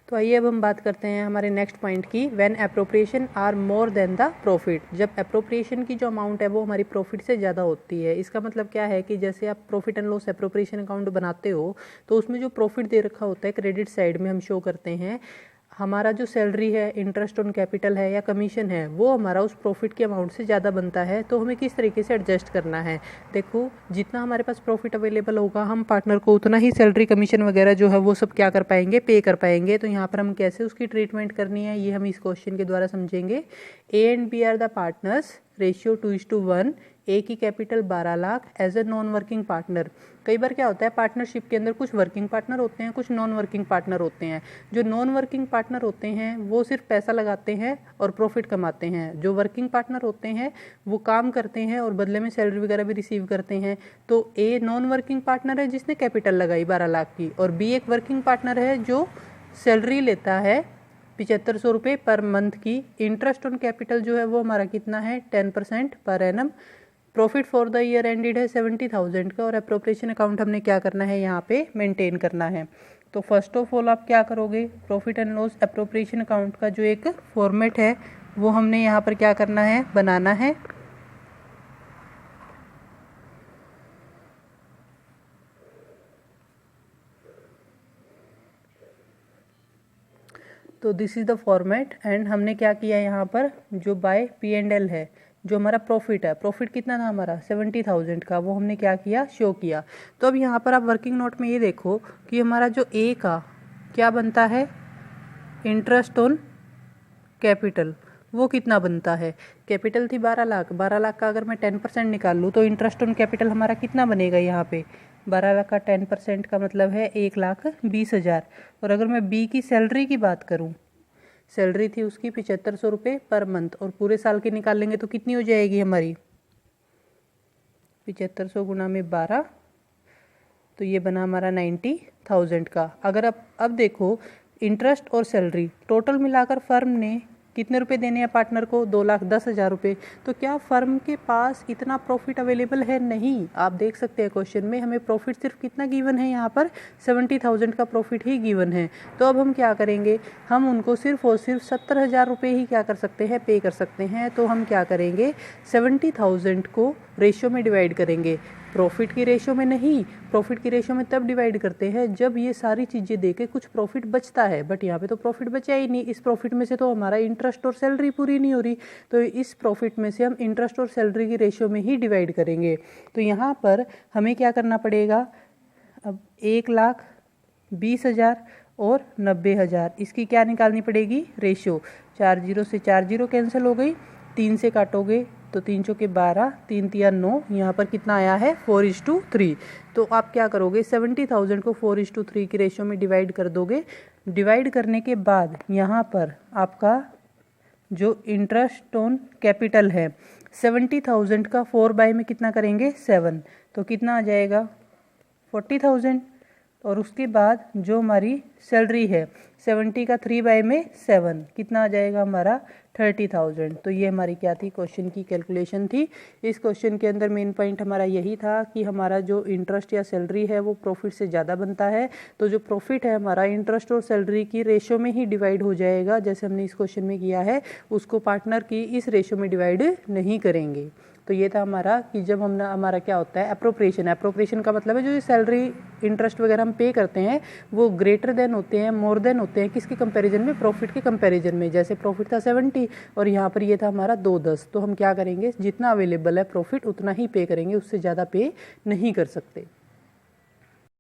तो आइए अब हम बात करते हैं हमारे नेक्स्ट पॉइंट की, when appropriation are more than the profit. जब एप्रोप्रिएशन की जो अमाउंट है वो हमारी प्रॉफिट से ज़्यादा होती है। इसका मतलब क्या है कि जैसे आप profit and loss appropriation account बनाते हो तो उसमें जो प्रॉफिट दे रखा होता है क्रेडिट साइड में हम शो करते हैं, हमारा जो सैलरी है, इंटरेस्ट ऑन कैपिटल है या कमीशन है, वो हमारा उस प्रॉफिट के अमाउंट से ज़्यादा बनता है। तो हमें किस तरीके से एडजस्ट करना है, देखो जितना हमारे पास प्रॉफिट अवेलेबल होगा हम पार्टनर को उतना ही सैलरी कमीशन वगैरह जो है वो सब क्या कर पाएंगे, पे कर पाएंगे। तो यहाँ पर हम कैसे उसकी ट्रीटमेंट करनी है ये हम इस क्वेश्चन के द्वारा समझेंगे। A and B are the partners, ratio 2:1। A की capital 12 lakh as a non working partner. कई बार क्या होता है पार्टनरशिप के अंदर कुछ वर्किंग पार्टनर होते हैं, कुछ नॉन वर्किंग पार्टनर होते हैं। जो नॉन वर्किंग पार्टनर होते हैं वो सिर्फ पैसा लगाते हैं और प्रॉफिट कमाते हैं। जो वर्किंग पार्टनर होते हैं वो काम करते हैं और बदले में सैलरी वगैरह भी रिसीव करते हैं। तो ए नॉन वर्किंग पार्टनर है जिसने कैपिटल लगाई 12 लाख की, और बी एक वर्किंग पार्टनर है जो सैलरी लेता है 7500 रुपये पर मंथ की। इंटरेस्ट ऑन कैपिटल जो है वो हमारा कितना है, 10% per annum. Profit for the year ended है 70,000 का, और अप्रोप्रिएशन अकाउंट हमने क्या करना है यहाँ पे मेंटेन करना है। तो फर्स्ट ऑफ ऑल आप क्या करोगे, profit and loss appropriation account का जो एक फॉर्मेट है वो हमने यहाँ पर क्या करना है, बनाना है। तो this is the format, and हमने क्या किया यहाँ पर, जो बाय P&L है, जो हमारा प्रॉफिट है, प्रॉफिट कितना था हमारा 70,000 का, वो हमने क्या किया, शो किया। तो अब यहाँ पर आप वर्किंग नोट में ये देखो कि हमारा जो ए का क्या बनता है, इंटरेस्ट ऑन कैपिटल, वो कितना बनता है। कैपिटल थी 12 लाख, 12 लाख का अगर मैं 10% निकाल लूँ तो इंटरेस्ट ऑन कैपिटल हमारा कितना बनेगा यहाँ पे, 12 लाख का 10% का मतलब है 1,20,000। और अगर मैं बी की सैलरी की बात करूँ, सैलरी थी उसकी 7500 रुपये पर मंथ, और पूरे साल की निकाल लेंगे तो कितनी हो जाएगी हमारी, 7500 गुना में 12, तो ये बना हमारा 90,000 का। अगर अब देखो इंटरेस्ट और सैलरी टोटल मिलाकर फर्म ने कितने रुपए देने हैं पार्टनर को, 2,10,000 रुपये। तो क्या फर्म के पास इतना प्रॉफिट अवेलेबल है, नहीं। आप देख सकते हैं क्वेश्चन में हमें प्रॉफिट सिर्फ कितना गिवन है, यहाँ पर 70,000 का प्रॉफिट ही गिवन है। तो अब हम क्या करेंगे, हम उनको सिर्फ और सिर्फ 70,000 रुपये ही क्या कर सकते हैं, पे कर सकते हैं। तो हम क्या करेंगे, 70,000 को रेशियो में डिवाइड करेंगे, प्रॉफिट की रेशियो में नहीं। प्रॉफिट की रेशियो में तब डिवाइड करते हैं जब ये सारी चीज़ें देके कुछ प्रॉफिट बचता है, बट यहाँ पे तो प्रॉफिट बचा ही नहीं। इस प्रॉफिट में से तो हमारा इंटरेस्ट और सैलरी पूरी नहीं हो रही, तो इस प्रॉफिट में से हम इंटरेस्ट और सैलरी की रेशियो में ही डिवाइड करेंगे। तो यहाँ पर हमें क्या करना पड़ेगा, अब 1,20,000 और 90,000, इसकी क्या निकालनी पड़ेगी, रेशियो। 4 0 से 4 0 कैंसिल हो गई, 3 से काटोगे तो 3 चौके 12, 3 तिया 9, यहाँ पर कितना आया है 4:3। तो आप क्या करोगे, 70,000 को 4:3 की रेशियो में डिवाइड कर दोगे। डिवाइड करने के बाद यहाँ पर आपका जो इंटरेस्ट ऑन कैपिटल है 70,000 का 4 में कितना करेंगे, 7, तो कितना आ जाएगा 40,000। और उसके बाद जो हमारी सैलरी है 70 का 3 में 7, कितना आ जाएगा हमारा 30,000। तो ये हमारी क्या थी, क्वेश्चन की कैलकुलेशन थी। इस क्वेश्चन के अंदर मेन पॉइंट हमारा यही था कि हमारा जो इंटरेस्ट या सैलरी है वो प्रॉफिट से ज़्यादा बनता है, तो जो प्रॉफिट है हमारा इंटरेस्ट और सैलरी की रेशो में ही डिवाइड हो जाएगा। जैसे हमने इस क्वेश्चन में किया है, उसको पार्टनर की इस रेशो में डिवाइड नहीं करेंगे। तो ये था हमारा कि जब हम हमारा क्या होता है एप्रोप्रिएशन। एप्रोप्रिएशन का मतलब है जो सैलरी इंटरेस्ट वगैरह हम पे करते हैं वो ग्रेटर देन होते हैं, मोर देन होते हैं, किसके कंपैरिजन में, प्रॉफिट के कंपैरिजन में। जैसे प्रॉफिट था 70 और यहाँ पर ये था हमारा 210, तो हम क्या करेंगे, जितना अवेलेबल है प्रॉफिट उतना ही पे करेंगे, उससे ज़्यादा पे नहीं कर सकते।